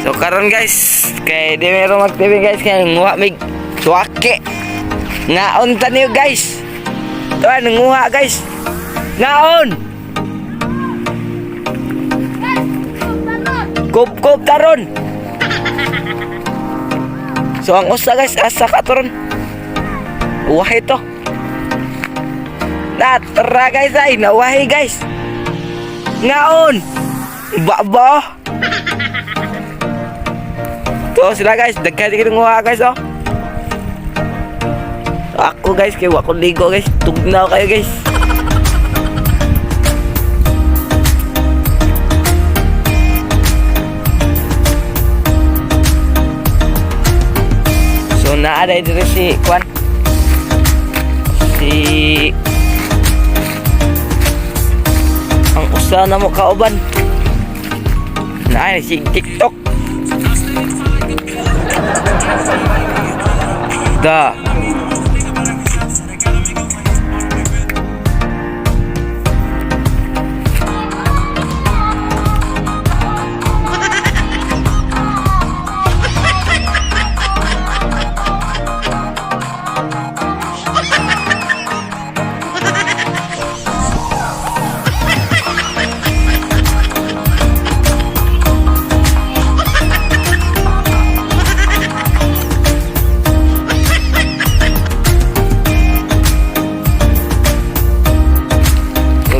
So karon guys, kay di meron mag-TV guys kay nguha mig suwake. Ngaon ta niyo guys. Tuan nguha guys. Ngaon. Kup taron. So ang usa guys asa ka taron. Wahi to. Tara guys ay nawahi guys. Ngaon. Baba. So sila guys, daghan kita nguha guys oh. Ako guys, kaya wako ligo guys. Tugnaw kayo guys. So naada dito si Kwan. Ang usa na mo kauban. Naay si TikTok. Da.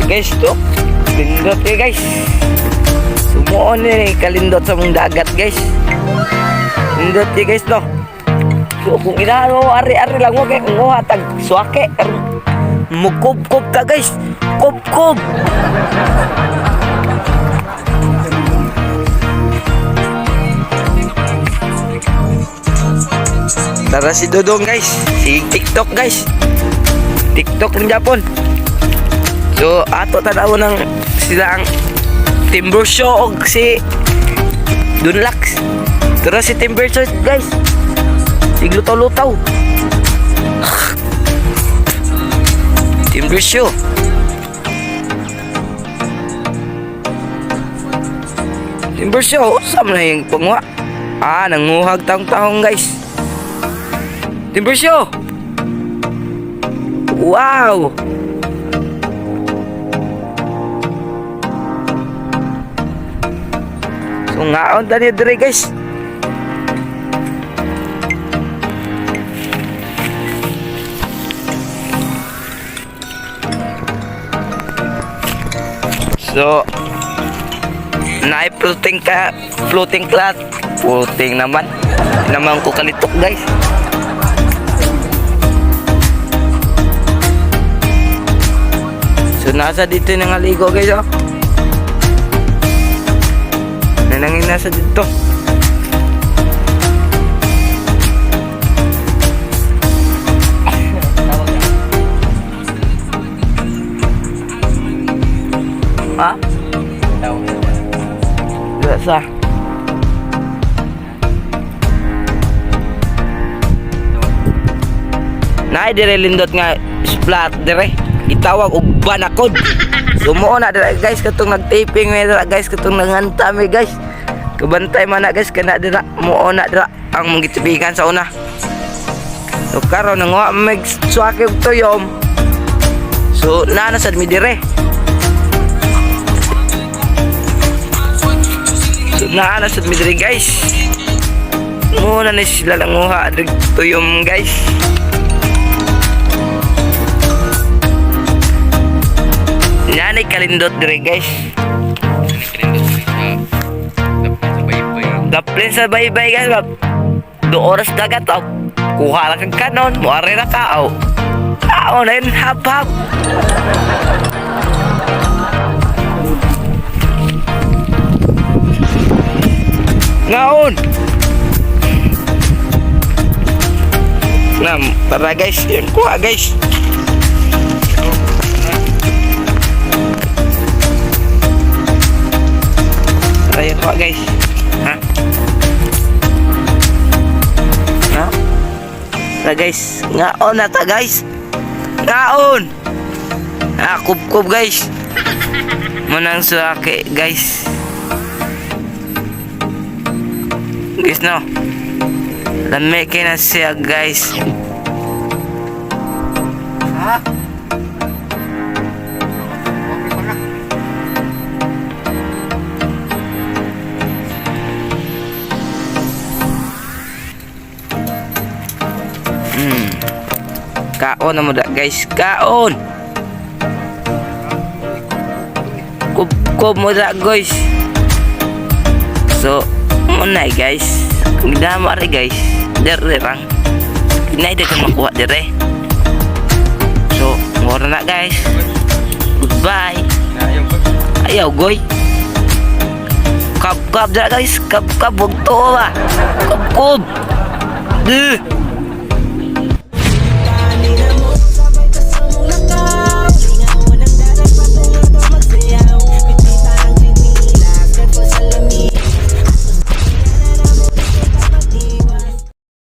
Guys to lindot guys, sumuon ni kalindot sa mong dagat guys. Lindot guys to. So kung inaano ari-ari lang mo kay nguha tag suwake mukub-kub ta guys, kub-kub. Tara si Dodong guys, si TikTok guys, TikTok ng Japon. So ato tanaw ng sila ang Timber Show og si Dunlax. Pero si Timber Show guys, siglutaw-lutaw. Timber Show. Timber Show, saan na yung pangwa? Nanguhag taong-taong guys. Timber Show. Wow. So ngaon tani dire guys. So naay floating clat. Floating naman ko kalitok guys. So nasa dito nang aligo guys oh. Nangin nasa dito. Ha? Biasa. Naay dire lindot nga splat dire. Itawag og banakod. Sumuo na dira guys katong nagtaping dira guys katong nangantami guys. Kabantay man na guys kana dira muo na dira ang mong gitipikan sa una. So karon nanguha meg suwake og tuyom. So nana sad mi dire. So nana sad mi dire guys. Muna na sila nanguha og tuyom guys. Nanay kalindot dire guys. Daplin sa baybay guys. 2 oras dagat oh. Kuha lang kang kanon, muari na ka oh. Kaon na yun, hap-hap. Ngaon. Tara guys, yun kuha guys. Tara yun kuha guys. Na guys, ngaon na ta guys. Ngaon. Kup-kup guys. Menang suake guys. Guys no. Lami kay na siya guys. Ha? Kaon na mo da guys. Kaon. Kup mo da guys. So, munay guys. Kung dama rin guys. Dere rang. Inay ka makuha dere. So, ngora na guys. Goodbye. Ayaw goy. Kap da guys. Kap wag to ba. Kap.